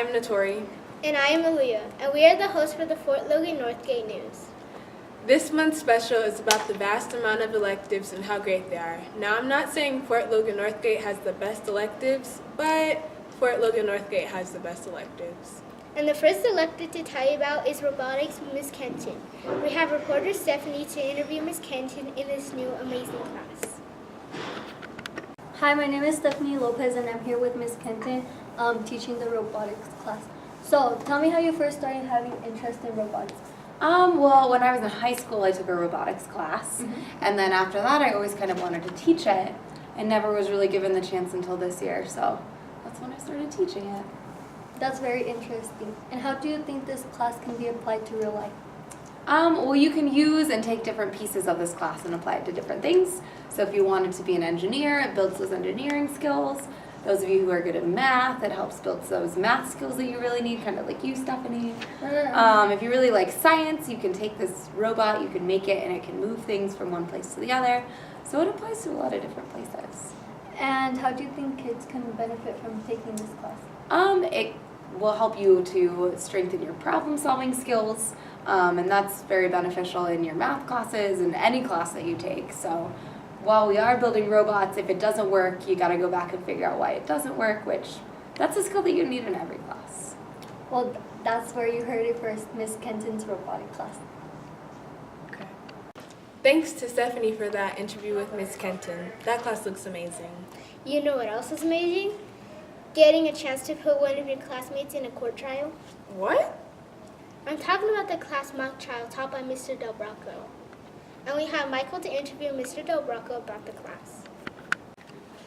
Notori. And I am Aaliyah, and we are the hosts for the Fort Logan Northgate News. This month's special is about the vast amount of electives and how great they are. Now, I'm not saying Fort Logan Northgate has the best electives, but Fort Logan Northgate has the best electives. And the first elective to tell you about is robotics with Ms. Kenton. We have reporter Stephanie to interview Ms. Kenton in this new amazing class. Hi, my name is Stephanie Lopez and I'm here with Ms. Kenton teaching the robotics class. So tell me how you first started having interest in robotics. Well, when I was in high school, I took a robotics class, and then after that, I always kind of wanted to teach it, and never was really given the chance until this year, so that's when I started teaching it. That's very interesting. And how do you think this class can be applied to real life? Well, you can use and take different pieces of this class and apply it to different things. So if you wanted to be an engineer, it builds those engineering skills. Those of you who are good at math, it helps build those math skills that you really need, kind of like you, Stephanie. If you really like science, you can take this robot, you can make it, and it can move things from one place to the other. So it applies to a lot of different places. And how do you think kids can benefit from taking this class? It will help you to strengthen your problem-solving skills, and that's very beneficial in your math classes and any class that you take. So while we are building robots, if it doesn't work, you got to go back and figure out why it doesn't work, which that's a skill that you need in every class. Well, that's where you heard it first, Ms. Kenton's robotic class. Okay. Thanks to Stephanie for that interview with Ms. Kenton. That class looks amazing. You know what else is amazing? Getting a chance to put one of your classmates in a court trial. What? I'm talking about the class mock trial taught by Mr. Del Bracco. And we have Michael to interview Mr. Del Bracco about the class.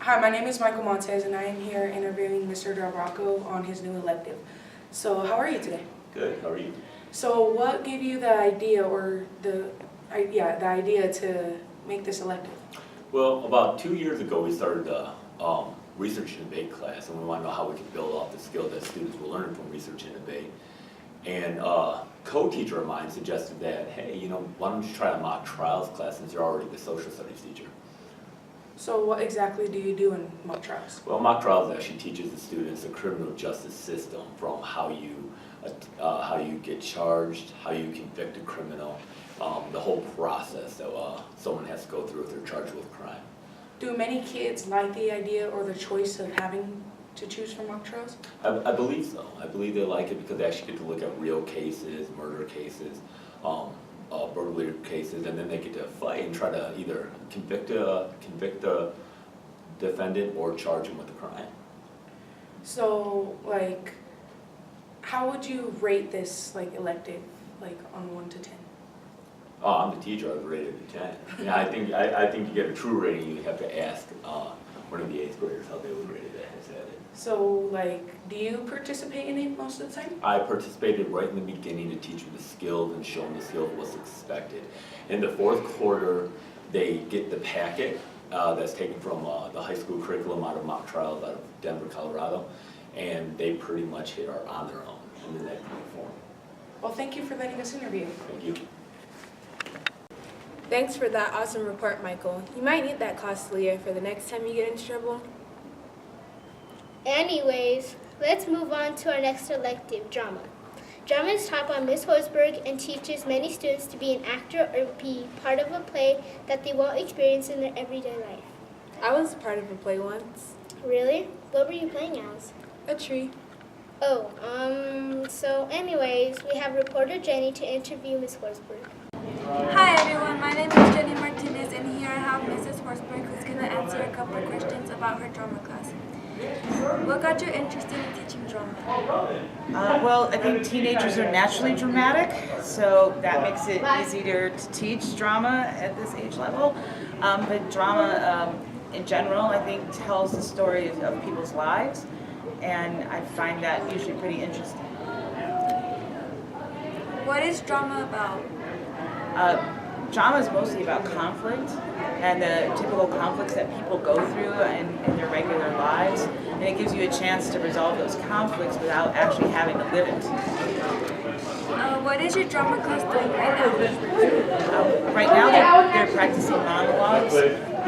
Hi, my name is Michael Montez, and I am here interviewing Mr. Del Bracco on his new elective. So, how are you today? Good. How are you? So, what gave you the idea, or the idea to make this elective? Well, about 2 years ago, we started the research and debate class, and we want to know how we could build off the skill that students will learn from research and debate. And a co-teacher of mine suggested that, hey, why don't you try a mock trials class since you're already the social studies teacher? So, what exactly do you do in mock trials? Well, mock trials actually teaches the students the criminal justice system, from how you get charged, how you convict a criminal, the whole process that someone has to go through if they're charged with crime. Do many kids like the idea or the choice of having to choose from mock trials? I believe so. I believe they like it because they actually get to look at real cases, murder cases, burglary cases, and then they get to fight and try to either convict the defendant or charge him with a crime. So, how would you rate this elective, on 1 to 10? Oh, I'm the teacher. I was rated a 10. Yeah, I think to get a true rating, you have to ask one of the 8th graders how they would rate it. So, do you participate in it most of the time? I participated right in the beginning to teach them the skills and show them the skills what's expected. In the 4th quarter, they get the packet that's taken from the high school curriculum out of mock trials out of Denver, Colorado, and they pretty hit are on their own in that form. Well, thank you for letting us interview. Thank you. Thanks for that awesome report, Michael. You might need that class, Leah, for the next time you get into trouble. Anyways, let's move on to our next elective, drama. Drama is taught by Ms. Horsberg and teaches many students to be an actor or be part of a play that they won't experience in their everyday life. I was part of a play once. Really? What were you playing as? A tree. Oh, so anyways, we have reporter Jenny to interview Ms. Horsberg. Hi everyone, my name is Jenny Martinez and here I have Mrs. Horsberg who's going to answer a couple of questions about her drama class. What got you interested in teaching drama? Well, I think teenagers are naturally dramatic, so that makes it easier to teach drama at this age level. But drama in general, I think, tells the stories of people's lives, and I find that usually pretty interesting. What is drama about? Drama is mostly about conflict and the typical conflicts that people go through in their regular lives, and it gives you a chance to resolve those conflicts without actually having to live it. What is your drama class doing right now? Right now they're practicing monologues,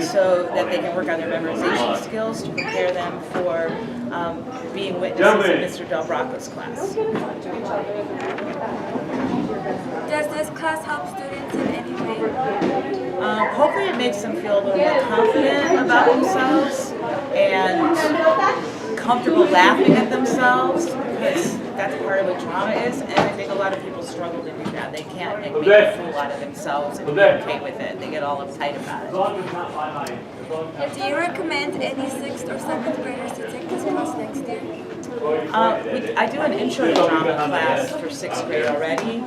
so that they can work on their memorization skills to prepare them for being witnesses in Mr. Del Bracco's class. Does this class help students in any way? Hopefully it makes them feel a little more confident about themselves and comfortable laughing at themselves, because that's part of what drama is, and I think a lot of people struggle to do that. They can't make a fool out of themselves and be okay with it. They get all uptight about it. Do you recommend any 6th or 7th graders to take this class next year? I do an intro to drama class for 6th grade already,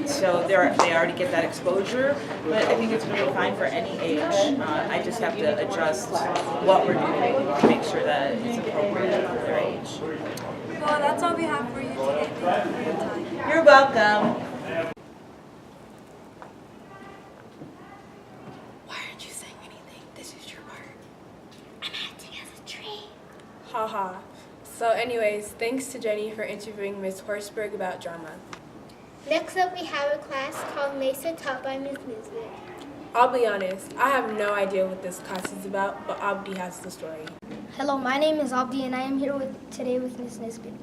so they already get that exposure, but I think it's really fine for any age. I just have to adjust what we're doing to make sure that it's appropriate for their age. Well, that's all we have for you today. Thank you for your time. You're welcome. Why aren't you saying anything? This is your part. I'm acting as a tree. Haha. So anyways, thanks to Jenny for interviewing Ms. Horsberg about drama. Next up, we have a class called Mesa, taught by Ms. Nisbet. I'll be honest, I have no idea what this class is about, but Abdi has the story. Hello, my name is Abdi and I am here today with Ms. Nisbet.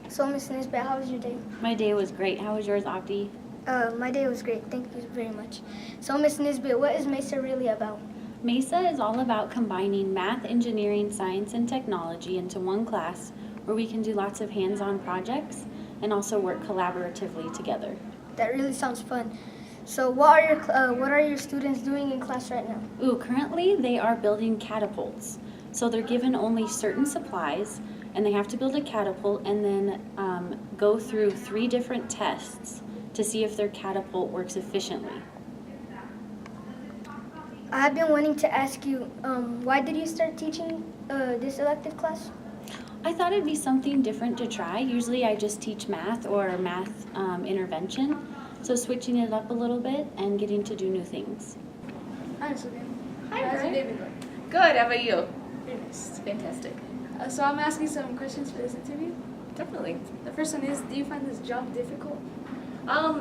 So Ms. Nisbet, how was your day? My day was great. How was yours, Abdi? My day was great. Thank you very much. So Ms. Nisbet, what is Mesa really about? MESA is all about combining math, engineering, science, and technology into one class where we can do lots of hands-on projects and also work collaboratively together. That really sounds fun. So what are your students doing in class right now? Currently they are building catapults. So they're given only certain supplies and they have to build a catapult and then go through 3 different tests to see if their catapult works efficiently. I've been wanting to ask you, why did you start teaching this elective class? I thought it'd be something different to try. Usually I just teach math or math intervention. So switching it up a little bit and getting to do new things. Hi, Sylvia. Hi, How's your Brian. day been going? Good, how about you? Very nice. Fantastic. So I'm asking some questions for this interview. Definitely. The first one is, do you find this job difficult?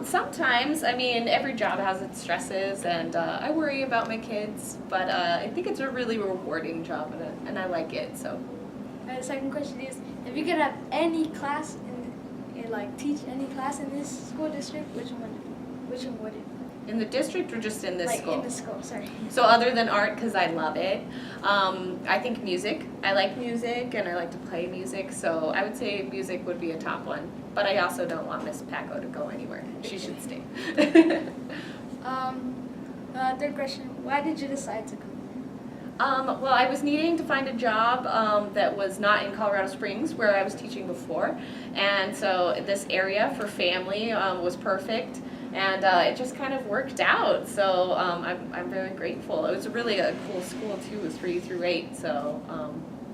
Sometimes, I mean, every job has its stresses, and I worry about my kids, but I think it's a really rewarding job, and I like it, so. The second question is, if you could have any class like teach any class in this school district, which one would it? In the district or just in this school? In the school, sorry. So other than art, because I love it, I think music. I like music and I like to play music, so I would say music would be a top one. But I also don't want Miss Paco to go anywhere. She should stay. Third question, why did you decide to come? Well, I was needing to find a job that was not in Colorado Springs, where I was teaching before, and so this area for family was perfect. And it just kind of worked out, so I'm very grateful. It was really a cool school too. It was 3 through 8, so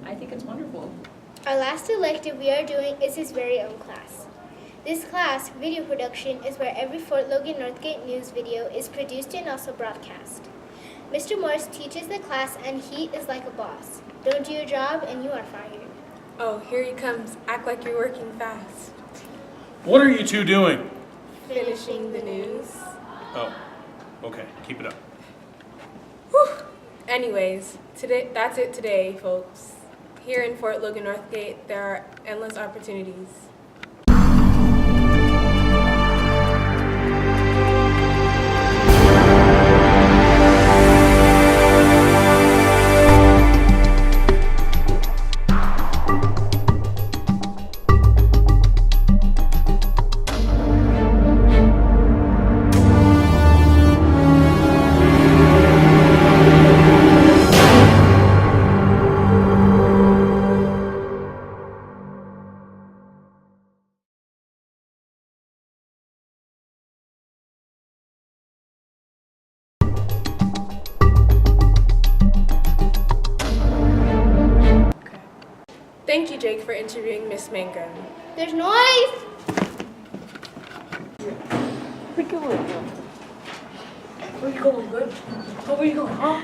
I think it's wonderful. Our last elective we are doing is his very own class. This class, video production, is where every Fort Logan Northgate news video is produced and also broadcast. Mr. Morse teaches the class and he is like a boss. Don't do your job and you are fired. Oh, here he comes. Act like you're working fast. What are you two doing? Finishing the news. Oh, okay. Keep it up. Whew. Anyways, that's it today, folks. Here in Fort Logan Northgate, there are endless opportunities. Thank you, Jake, for interviewing Miss Mangum. There's noise! Where you going, good? Where you going, huh?